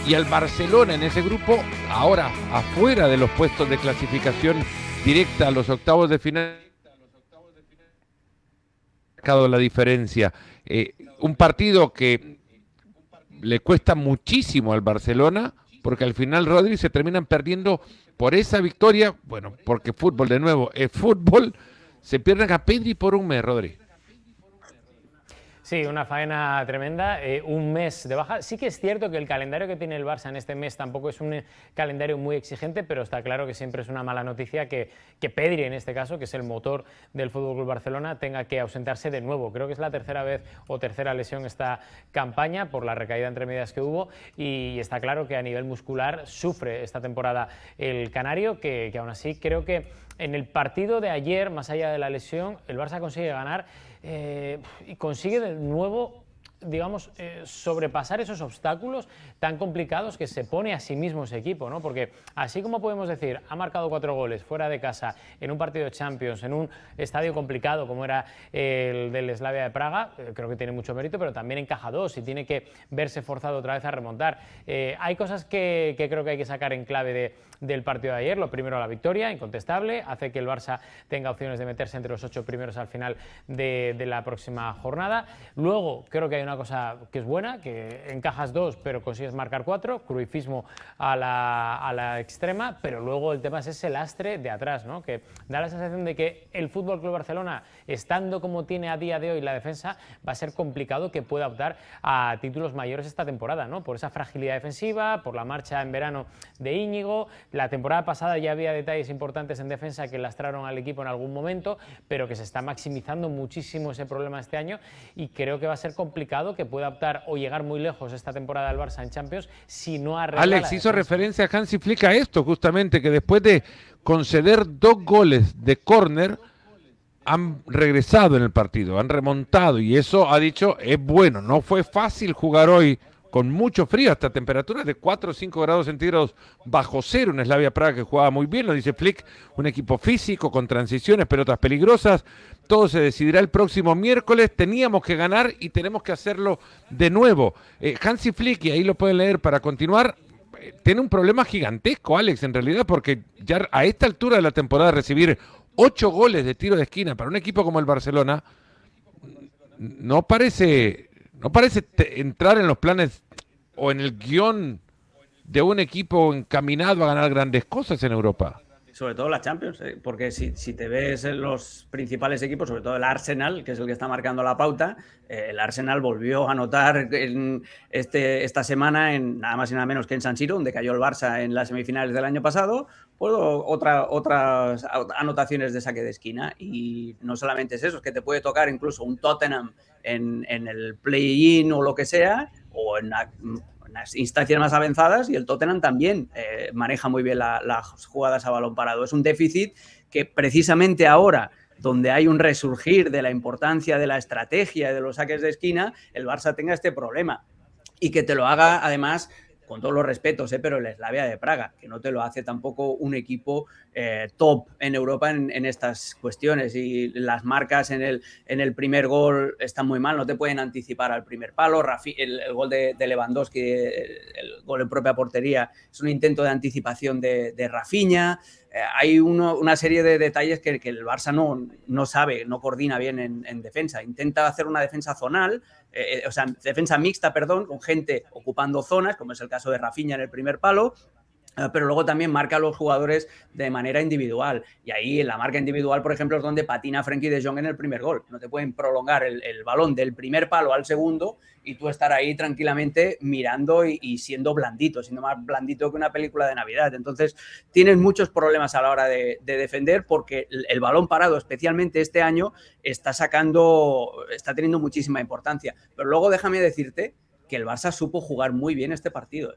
y al Barcelona en ese grupo, ahora afuera de los puestos de clasificación directa a los octavos de final, ha marcado la diferencia. Un partido que le cuesta muchísimo al Barcelona, porque al final, Rodri, se terminan perdiendo por esa victoria, bueno, porque fútbol de nuevo es fútbol, se pierden a Pedri por un mes, Rodri. Sí, una faena tremenda, un mes de baja. Sí que es cierto que el calendario que tiene el Barça en este mes tampoco es un calendario muy exigente, pero está claro que siempre es una mala noticia que Pedri, en este caso, que es el motor del Fútbol Club Barcelona, tenga que ausentarse de nuevo. Creo que es la tercera vez o tercera lesión esta campaña por la recaída entre medias que hubo, y está claro que a nivel muscular sufre esta temporada el canario, que aún así creo que en el partido de ayer, más allá de la lesión, el Barça consigue ganar y consigue de nuevo, digamos, sobrepasar esos obstáculos tan complicados que se pone a sí mismo ese equipo, ¿no? Porque así como podemos decir, ha marcado 4 goles fuera de casa en un partido de Champions, en un estadio complicado como era el del Slavia de Praga, creo que tiene mucho mérito, pero también encaja 2 y tiene que verse forzado otra vez a remontar. Hay cosas que creo que hay que sacar en clave del partido de ayer. Lo primero, la victoria, incontestable, hace que el Barça tenga opciones de meterse entre los 8 primeros al final de la próxima jornada. Luego, creo que hay una cosa que es buena, que encajas 2 pero consigues marcar 4, cruifismo a la extrema, pero luego el tema es ese lastre de atrás, ¿no? Que da la sensación de que el Fútbol Club Barcelona, estando como tiene a día de hoy la defensa, va a ser complicado que pueda optar a títulos mayores esta temporada, ¿no? Por esa fragilidad defensiva, por la marcha en verano de Íñigo. La temporada pasada ya había detalles importantes en defensa que lastraron al equipo en algún momento, pero que se está maximizando muchísimo ese problema este año, y creo que va a ser complicado que pueda optar o llegar muy lejos esta temporada del Barça en Champions si no arregla. Alex hizo referencia a Hansi Flick a esto, justamente, que después de conceder 2 goles de córner, han regresado en el partido, han remontado, y eso ha dicho, es bueno. No fue fácil jugar hoy con mucho frío, hasta temperaturas de 4 o 5 grados centígrados bajo cero en Slavia Praga, que jugaba muy bien, lo dice Flick, un equipo físico, con transiciones, pelotas peligrosas. Todo se decidirá el próximo miércoles. Teníamos que ganar y tenemos que hacerlo de nuevo. Hansi Flick, y ahí lo pueden leer para continuar, tiene un problema gigantesco, Alex, en realidad, porque ya a esta altura de la temporada recibir 8 goles de tiro de esquina para un equipo como el Barcelona no parece entrar en los planes o en el guión de un equipo encaminado a ganar grandes cosas en Europa. Sobre todo la Champions, porque si te ves en los principales equipos, sobre todo el Arsenal, que es el que está marcando la pauta, el Arsenal volvió a anotar esta semana en nada más y nada menos que en San Siro, donde cayó el Barça en las semifinales del año pasado, pues otras anotaciones de saque de esquina. Y no solamente es eso, es que te puede tocar incluso un Tottenham en el play-in o lo que sea, o en las instancias más avanzadas, y el Tottenham también maneja muy bien las jugadas a balón parado. Es un déficit que precisamente ahora, donde hay un resurgir de la importancia de la estrategia y de los saques de esquina, el Barça tenga este problema, y que te lo haga además, con todos los respetos, pero el Slavia de Praga, que no te lo hace tampoco un equipo top en Europa en estas cuestiones. Y las marcas en el primer gol están muy mal, no te pueden anticipar al primer palo. El gol de Lewandowski, el gol en propia portería, es un intento de anticipación de Rafinha. Hay una serie de detalles que el Barça no sabe, no coordina bien en defensa. Intenta hacer una defensa zonal, defensa mixta, con gente ocupando zonas, como es el caso de Rafinha en el primer palo, pero luego también marca a los jugadores de manera individual. Y ahí en la marca individual, por ejemplo, es donde patina Frenkie de Jong en el primer gol. No te pueden prolongar el balón del primer palo al segundo y tú estar ahí tranquilamente mirando y siendo blandito, siendo más blandito que una película de Navidad. Entonces, tienes muchos problemas a la hora de defender, porque el balón parado, especialmente este año, está teniendo muchísima importancia. Pero luego déjame decirte que el Barça supo jugar muy bien este partido.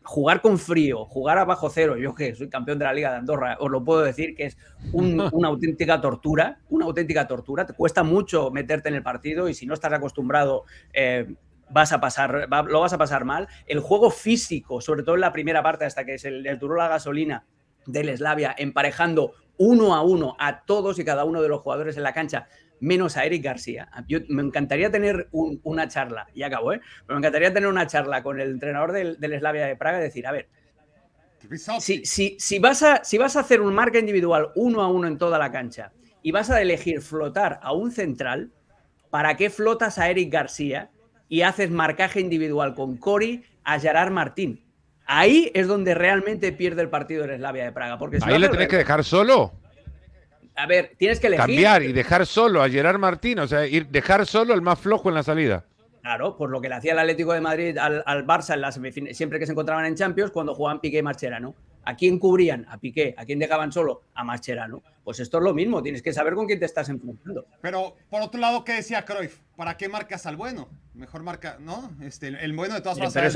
Jugar con frío, jugar a bajo cero, yo que soy campeón de la Liga de Andorra, os lo puedo decir que es una auténtica tortura, te cuesta mucho meterte en el partido, y si no estás acostumbrado lo vas a pasar mal. El juego físico, sobre todo en la primera parte, hasta que se le duró la gasolina del Slavia, emparejando 1-1 a todos y cada uno de los jugadores en la cancha, menos a Eric García. Me encantaría tener una charla, y acabo, pero me encantaría tener una charla con el entrenador del Slavia de Praga y decir, a ver, si vas a hacer un marca individual 1-1 en toda la cancha y vas a elegir flotar a un central, ¿para qué flotas a Eric García y haces marcaje individual con Cory a Gerard Martín? Ahí es donde realmente pierde el partido el Slavia de Praga. Porque ahí le tenés que dejar solo. A ver, tienes que elegir. Cambiar y dejar solo a Gerard Martín, o sea, dejar solo al más flojo en la salida. Claro, pues lo que le hacía el Atlético de Madrid al Barça en las siempre que se encontraban en Champions, cuando jugaban Piqué y Mascherano. ¿A quién cubrían? A Piqué. ¿A quién dejaban solo? A Mascherano. Pues esto es lo mismo, tienes que saber con quién te estás enfrentando. Pero, por otro lado, ¿qué decía Cruyff? ¿Para qué marcas al bueno? Mejor marca, ¿no? El bueno de todas maneras. Pero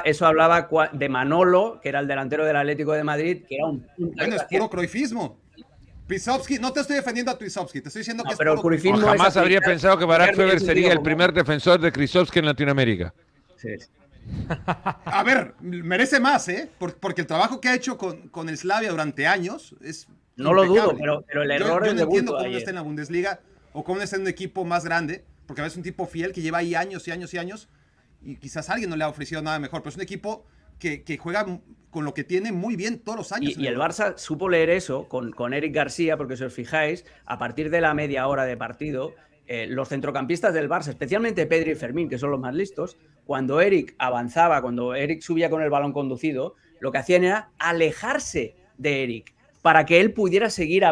eso hablaba de Manolo, que era el delantero del Atlético de Madrid, que era un... Bueno, es puro cruyffismo. Pisovsky, no te estoy defendiendo a Pisovsky, te estoy diciendo que pero es puro... cruyffismo. Jamás habría pensado que Barack Feber sería el primer defensor de Krzyzewski en Latinoamérica. Sí. A ver, merece más, porque el trabajo que ha hecho con el Slavia durante años es no lo impecable. dudo, pero el error yo es no entiendo cómo no ayer. está en la Bundesliga o cómo no está en un equipo más grande, porque a veces es un tipo fiel que lleva ahí años y años y años y quizás alguien no le ha ofrecido nada mejor, pero es un equipo que juega con lo que tiene muy bien todos los años. Y el Barça supo leer eso con Eric García, porque si os fijáis, a partir de la media hora de partido, los centrocampistas del Barça, especialmente Pedri y Fermín, que son los más listos, cuando Eric avanzaba, cuando Eric subía con el balón conducido, lo que hacían era alejarse de Eric para que él pudiera seguir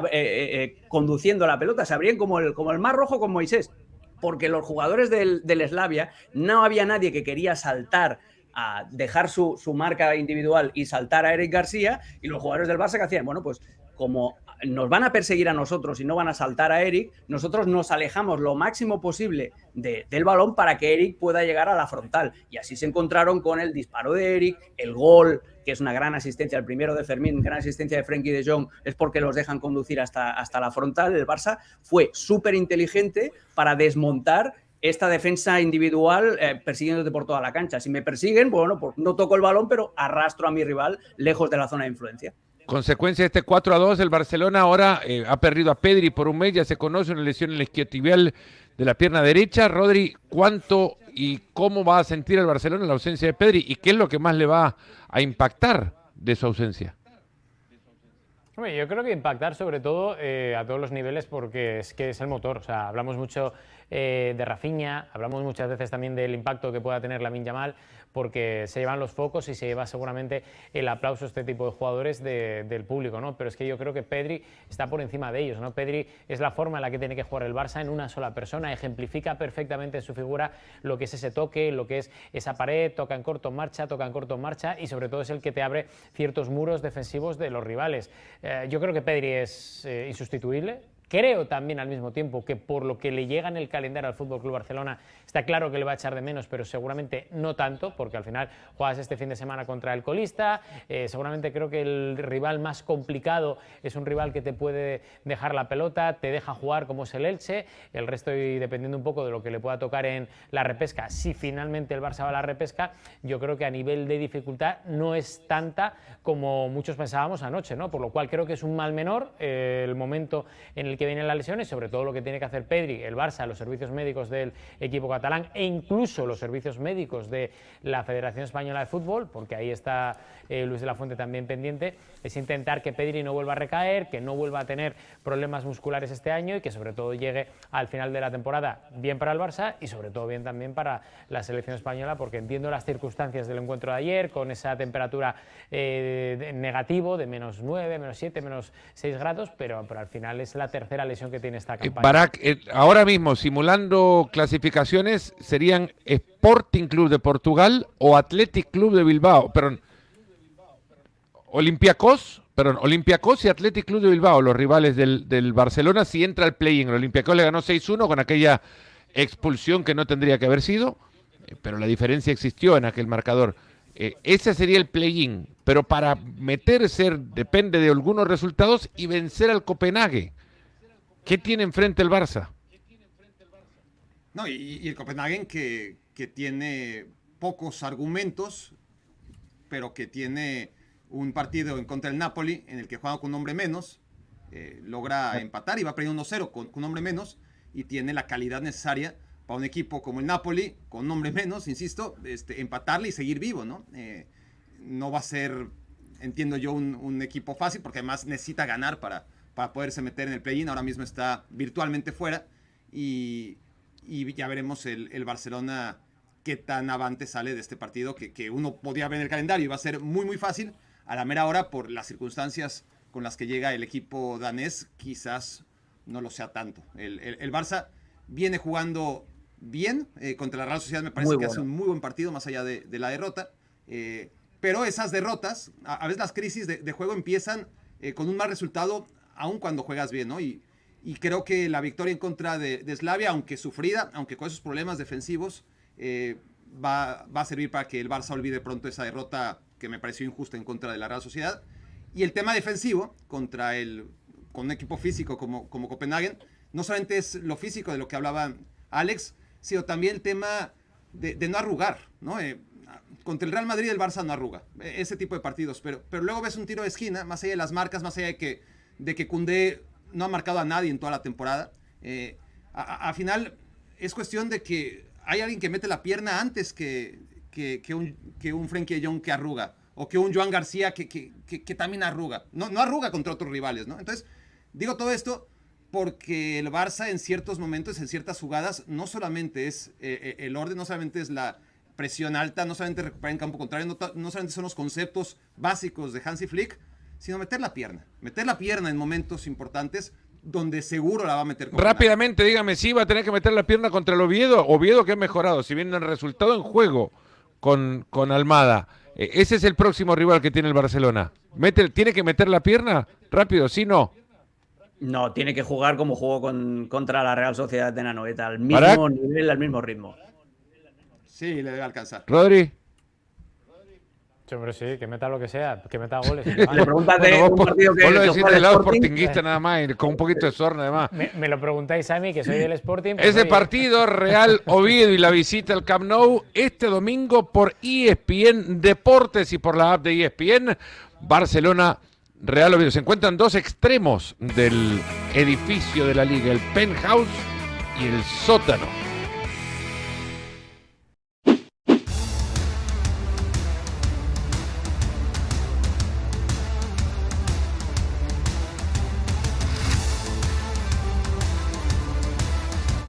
conduciendo la pelota. Se abrían como el mar rojo con Moisés, porque los jugadores del Slavia, no había nadie que quería saltar a dejar su marca individual y saltar a Eric García, y los jugadores del Barça que hacían, bueno, pues como nos van a perseguir a nosotros y no van a saltar a Eric, nosotros nos alejamos lo máximo posible del balón para que Eric pueda llegar a la frontal. Y así se encontraron con el disparo de Eric, el gol, que es una gran asistencia, el primero de Fermín, gran asistencia de Frenkie de Jong, es porque los dejan conducir hasta la frontal. El Barça fue súper inteligente para desmontar esta defensa individual persiguiéndote por toda la cancha. Si me persiguen, bueno, pues no toco el balón, pero arrastro a mi rival lejos de la zona de influencia. Consecuencia de este 4-2, el Barcelona ahora ha perdido a Pedri por un mes, ya se conoce una lesión en el isquiotibial de la pierna derecha. Rodri, ¿cuánto y cómo va a sentir el Barcelona la ausencia de Pedri? ¿Y qué es lo que más le va a impactar de su ausencia? Hombre, yo creo que impactar sobre todo a todos los niveles, porque es que es el motor. O sea, hablamos mucho de Rafinha, hablamos muchas veces también del impacto que pueda tener Lamine Yamal, porque se llevan los focos y se lleva seguramente el aplauso a este tipo de jugadores del público, ¿no? Pero es que yo creo que Pedri está por encima de ellos, ¿no? Pedri es la forma en la que tiene que jugar el Barça en una sola persona, ejemplifica perfectamente en su figura lo que es ese toque, lo que es esa pared, toca en corto en marcha y sobre todo es el que te abre ciertos muros defensivos de los rivales. Yo creo que Pedri es insustituible. Creo también al mismo tiempo que por lo que le llega en el calendario al FC Barcelona está claro que le va a echar de menos, pero seguramente no tanto, porque al final juegas este fin de semana contra el colista. Seguramente creo que el rival más complicado es un rival que te puede dejar la pelota, te deja jugar como es el Elche. El resto, y dependiendo un poco de lo que le pueda tocar en la repesca, si finalmente el Barça va a la repesca, yo creo que a nivel de dificultad no es tanta como muchos pensábamos anoche, ¿no? Por lo cual creo que es un mal menor el momento en el que vienen las lesiones, sobre todo lo que tiene que hacer Pedri, el Barça, los servicios médicos del equipo catalán e incluso los servicios médicos de la Federación Española de Fútbol, porque ahí está Luis de la Fuente también pendiente, es intentar que Pedri no vuelva a recaer, que no vuelva a tener problemas musculares este año y que sobre todo llegue al final de la temporada bien para el Barça y sobre todo bien también para la selección española, porque entiendo las circunstancias del encuentro de ayer con esa temperatura negativo de -9, -7, -6 grados, pero al final es la tercera lesión que tiene esta campaña. Barack, ahora mismo, simulando clasificaciones, serían Sporting Club de Portugal o Athletic Club de Bilbao, Olympiacos y Athletic Club de Bilbao, los rivales del Barcelona, si entra al play-in. El Olympiacos le ganó 6-1 con aquella expulsión que no tendría que haber sido, pero la diferencia existió en aquel marcador. Ese sería el play-in, pero para meterse depende de algunos resultados y vencer al Copenhague. ¿Qué tiene enfrente el Barça? No, y el Copenhagen que tiene pocos argumentos, pero que tiene un partido en contra del Napoli en el que juega con un hombre menos, logra empatar y va perdiendo 1-0 con un hombre menos y tiene la calidad necesaria para un equipo como el Napoli, con un hombre menos, insisto, empatarle y seguir vivo, ¿no? No va a ser, entiendo yo, un equipo fácil, porque además necesita ganar para poderse meter en el play-in. Ahora mismo está virtualmente fuera y ya veremos el Barcelona qué tan avante sale de este partido que uno podía ver en el calendario y va a ser muy muy fácil. A la mera hora, por las circunstancias con las que llega el equipo danés, quizás no lo sea tanto. El Barça viene jugando bien contra la Real Sociedad, me parece que hace un muy buen partido más allá de la derrota, pero esas derrotas, a veces las crisis de juego empiezan con un mal resultado aun cuando juegas bien, ¿no? Y creo que la victoria en contra de Slavia, aunque sufrida, aunque con esos problemas defensivos, va a servir para que el Barça olvide pronto esa derrota que me pareció injusta en contra de la Real Sociedad. Y el tema defensivo con un equipo físico como Copenhagen, no solamente es lo físico de lo que hablaba Alex, sino también el tema de no arrugar, ¿no? Contra el Real Madrid el Barça no arruga, ese tipo de partidos, pero luego ves un tiro de esquina, más allá de las marcas, más allá de que Koundé no ha marcado a nadie en toda la temporada. Al final es cuestión de que hay alguien que mete la pierna antes que un Frenkie de Jong que arruga, o que un Joan García que también arruga. No arruga contra otros rivales, ¿no? Entonces, digo todo esto porque el Barça en ciertos momentos, en ciertas jugadas, no solamente es el orden, no solamente es la presión alta, no solamente recuperar en campo contrario, no solamente son los conceptos básicos de Hansi Flick, sino meter la pierna en momentos importantes donde seguro la va a meter. Rápidamente, dígame, si va a tener que meter la pierna contra el Oviedo que ha mejorado, si bien el resultado en juego con Almada, ese es el próximo rival que tiene el Barcelona. ¿Tiene que meter la pierna? Rápido, ¿sí no? No, tiene que jugar como jugó contra la Real Sociedad de Anoeta, al mismo nivel, al mismo ritmo. Sí, le debe alcanzar. Rodri. Hombre, sí, que meta lo que sea, que meta goles. Le preguntas de un partido que vos lo decís del lado Sporting, sportinguista nada más, y con un poquito de sorna además. Me lo preguntáis a mí, que soy del Sporting. Pues Ese partido, Real Oviedo y la visita al Camp Nou, este domingo por ESPN Deportes y por la app de ESPN. Barcelona, Real Oviedo. Se encuentran dos extremos del edificio de la liga, el penthouse y el sótano.